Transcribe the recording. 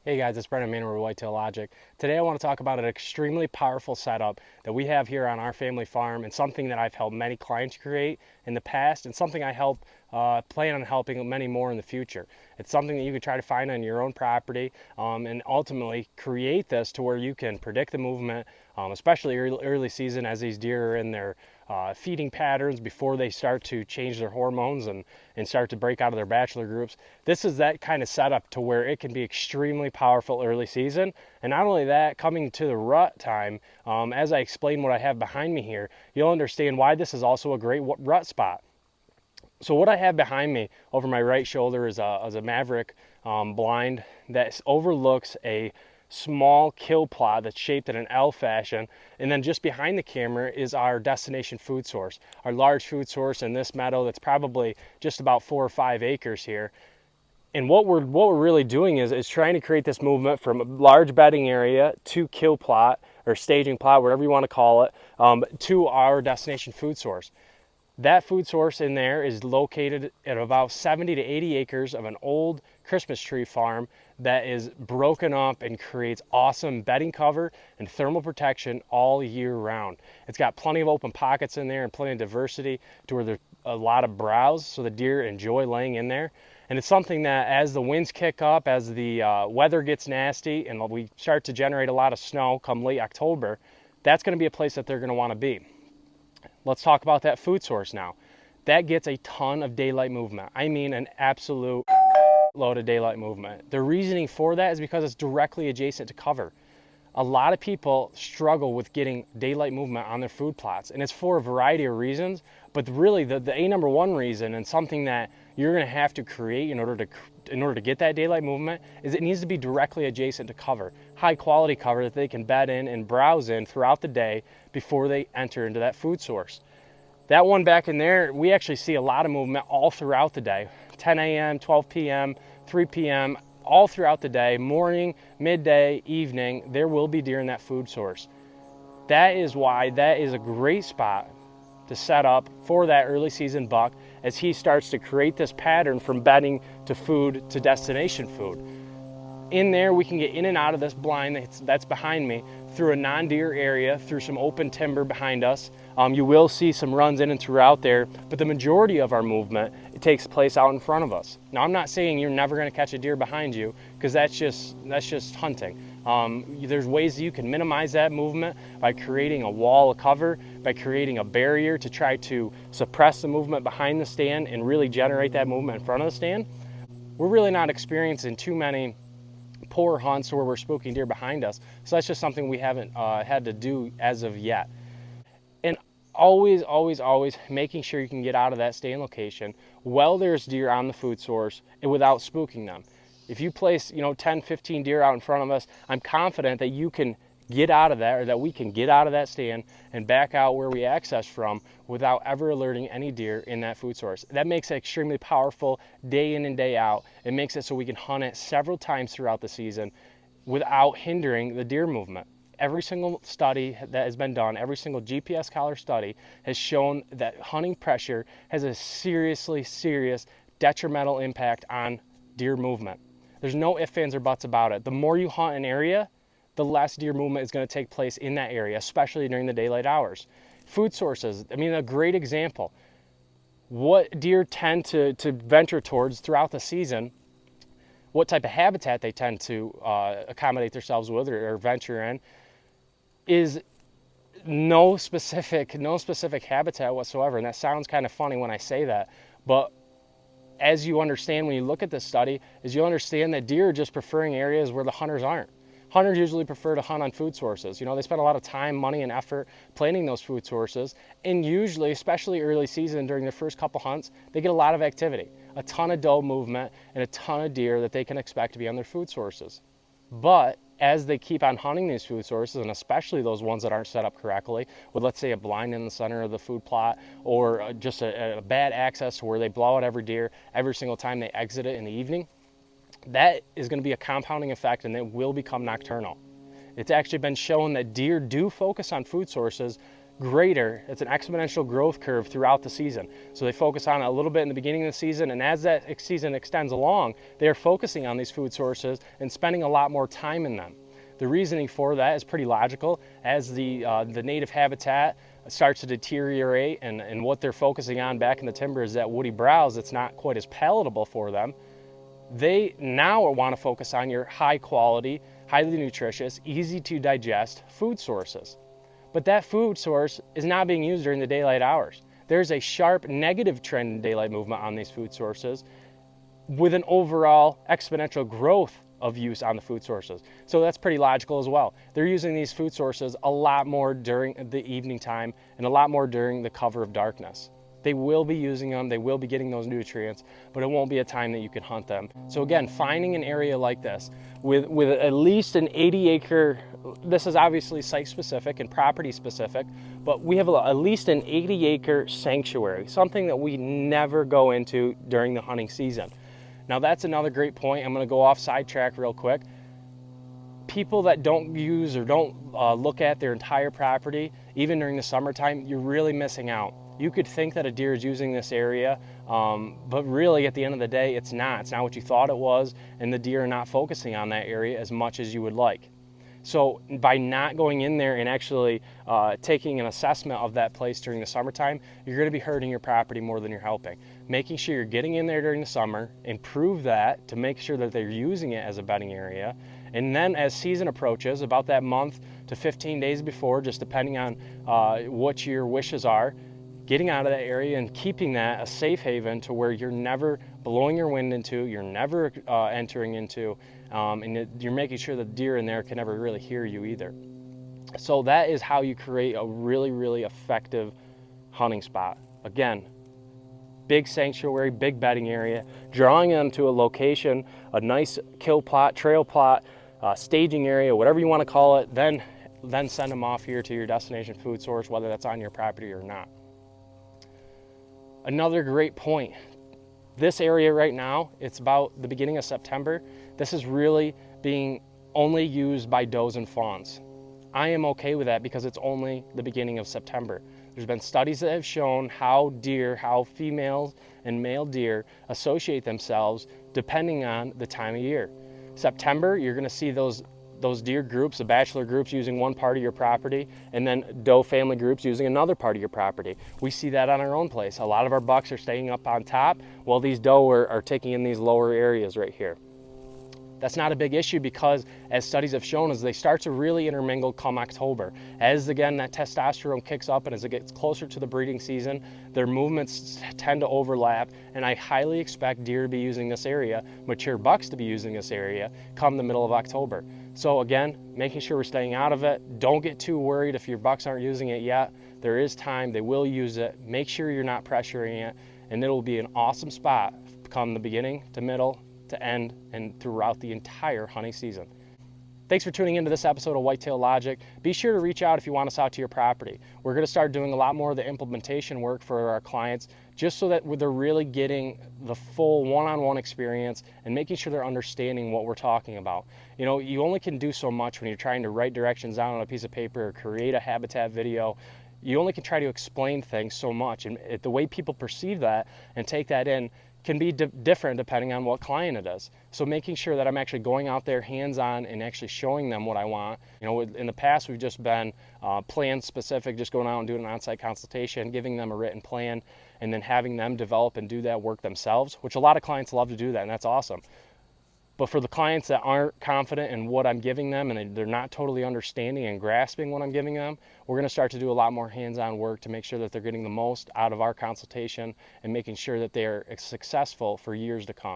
Hey guys, it's Brendan Manor with Whitetail Logic. Today I want to talk about an extremely powerful setup that we have here on our family farm, and something that I've helped many clients create in the past, and something I plan on helping many more in the future. It's something that you can try to find on your own property, and ultimately create this to where you can predict the movement, especially early season as these deer are in their feeding patterns before they start to change their hormones and start to break out of their bachelor groups. This is that kind of setup to where it can be extremely powerful early season. And not only that, coming to the rut time, as I explain what I have behind me here, you'll understand why this is also a great rut spot. So what I have behind me over my right shoulder is a Maverick blind that overlooks a small kill plot that's shaped in an L fashion. And then just behind the camera is our destination food source, our large food source in this meadow that's probably just about 4 or 5 acres here. And what we're really doing is trying to create this movement from a large bedding area to kill plot or staging plot, whatever you want to call it, to our destination food source. That food source in there is located at about 70 to 80 acres of an old Christmas tree farm that is broken up and creates awesome bedding cover and thermal protection all year round. It's got plenty of open pockets in there and plenty of diversity to where there's a lot of browse, so the deer enjoy laying in there. And it's something that as the winds kick up, as the weather gets nasty and we start to generate a lot of snow come late October, that's going to be a place that they're going to want to be. Let's talk about that food source now. That gets a ton of daylight movement. I mean an absolute load of daylight movement. The reasoning for that is because it's directly adjacent to cover. A lot of people struggle with getting daylight movement on their food plots, and it's for a variety of reasons, but really the number one reason, and something that you're going to have to create in order to get that daylight movement, is it needs to be directly adjacent to cover, high quality cover that they can bed in and browse in throughout the day before they enter into that food source. That one back in there, we actually see a lot of movement all throughout the day, 10 a.m., 12 p.m., 3 p.m., all throughout the day, morning, midday, evening, there will be deer in that food source. That is why that is a great spot to set up for that early season buck as he starts to create this pattern from bedding to food to destination food. In there, we can get in and out of this blind that's behind me through a non-deer area, through some open timber behind us. You will see some runs in and throughout there, but the majority of our movement, it takes place out in front of us. Now, I'm not saying you're never going to catch a deer behind you, because that's just hunting. There's ways that you can minimize that movement by creating a wall of cover, by creating a barrier to try to suppress the movement behind the stand and really generate that movement in front of the stand. We're really not experiencing too many poor hunts where we're spooking deer behind us, so that's just something we haven't had to do as of yet. And always making sure you can get out of that stand location while there's deer on the food source and without spooking them. If you place 10, 15 deer out in front of us, I'm confident that you can get out of that, or that we can get out of that stand and back out where we access from without ever alerting any deer in that food source. That makes it extremely powerful day in and day out. It makes it so we can hunt it several times throughout the season without hindering the deer movement. Every single study that has been done, every single GPS collar study has shown that hunting pressure has a serious detrimental impact on deer movement. There's no ifs, ands, or buts about it. The more you hunt an area, the less deer movement is going to take place in that area, especially during the daylight hours. Food sources, I mean, a great example. What deer tend to venture towards throughout the season, what type of habitat they tend to accommodate themselves with or venture in, is no specific habitat whatsoever. And that sounds kind of funny when I say that, but as you understand when you look at this study, is you'll understand that deer are just preferring areas where the hunters aren't. Hunters usually prefer to hunt on food sources. They spend a lot of time, money, and effort planning those food sources, and usually, especially early season during their first couple hunts, they get a lot of activity, a ton of doe movement, and a ton of deer that they can expect to be on their food sources. But as they keep on hunting these food sources, and especially those ones that aren't set up correctly, with, let's say, a blind in the center of the food plot, or just a bad access to where they blow out every deer every single time they exit it in the evening, that is going to be a compounding effect, and it will become nocturnal. It's actually been shown that deer do focus on food sources greater. It's an exponential growth curve throughout the season. So they focus on it a little bit in the beginning of the season, and as that season extends along, they are focusing on these food sources and spending a lot more time in them. The reasoning for that is pretty logical. As the native habitat starts to deteriorate, and what they're focusing on back in the timber is that woody browse that's not quite as palatable for them, they now want to focus on your high quality, highly nutritious, easy to digest food sources. But that food source is not being used during the daylight hours. There's a sharp negative trend in daylight movement on these food sources, with an overall exponential growth of use on the food sources. So that's pretty logical as well. They're using these food sources a lot more during the evening time and a lot more during the cover of darkness. They will be using them, they will be getting those nutrients, but it won't be a time that you can hunt them. So again, finding an area like this with at least an 80-acre, this is obviously site specific and property specific, but we have at least an 80-acre sanctuary, something that we never go into during the hunting season. Now that's another great point. I'm gonna go off sidetrack real quick. People that don't use or don't look at their entire property, even during the summertime, you're really missing out. You could think that a deer is using this area, but really at the end of the day, it's not. It's not what you thought it was, and the deer are not focusing on that area as much as you would like. So by not going in there and actually taking an assessment of that place during the summertime, you're going to be hurting your property more than you're helping. Making sure you're getting in there during the summer, improve that to make sure that they're using it as a bedding area. And then as season approaches, about that month to 15 days before, just depending on what your wishes are, getting out of that area and keeping that a safe haven to where you're never blowing your wind into, you're never entering into, and you're making sure the deer in there can never really hear you either. So that is how you create a really, really effective hunting spot. Again, big sanctuary, big bedding area, drawing them to a location, a nice kill plot, trail plot, staging area, whatever you want to call it, then send them off here to your destination food source, whether that's on your property or not. Another great point, this area right now, it's about the beginning of September. This is really being only used by does and fawns. I am okay with that because it's only the beginning of September. There's been studies that have shown how females and male deer associate themselves depending on the time of year. September, you're gonna see those deer groups, the bachelor groups using one part of your property, and then doe family groups using another part of your property. We see that on our own place. A lot of our bucks are staying up on top, while these doe are taking in these lower areas right here. That's not a big issue because, as studies have shown, as they start to really intermingle come October, as again that testosterone kicks up and as it gets closer to the breeding season, their movements tend to overlap, and I highly expect deer to be using this area, mature bucks to be using this area come the middle of October. So again, making sure we're staying out of it. Don't get too worried if your bucks aren't using it yet. There is time, they will use it. Make sure you're not pressuring it, and it'll be an awesome spot come the beginning to middle to end and throughout the entire hunting season. Thanks for tuning into this episode of Whitetail Logic. Be sure to reach out if you want us out to your property. We're going to start doing a lot more of the implementation work for our clients, just so that they're really getting the full one-on-one experience and making sure they're understanding what we're talking about. You know, you only can do so much when you're trying to write directions down on a piece of paper or create a habitat video. You only can try to explain things so much, and the way people perceive that and take that in can be different depending on what client it is. So making sure that I'm actually going out there hands-on and actually showing them what I want. You know, in the past we've just been plan specific, just going out and doing an on-site consultation, giving them a written plan, and then having them develop and do that work themselves, which a lot of clients love to do that, and that's awesome. But for the clients that aren't confident in what I'm giving them and they're not totally understanding and grasping what I'm giving them, we're going to start to do a lot more hands-on work to make sure that they're getting the most out of our consultation and making sure that they are successful for years to come.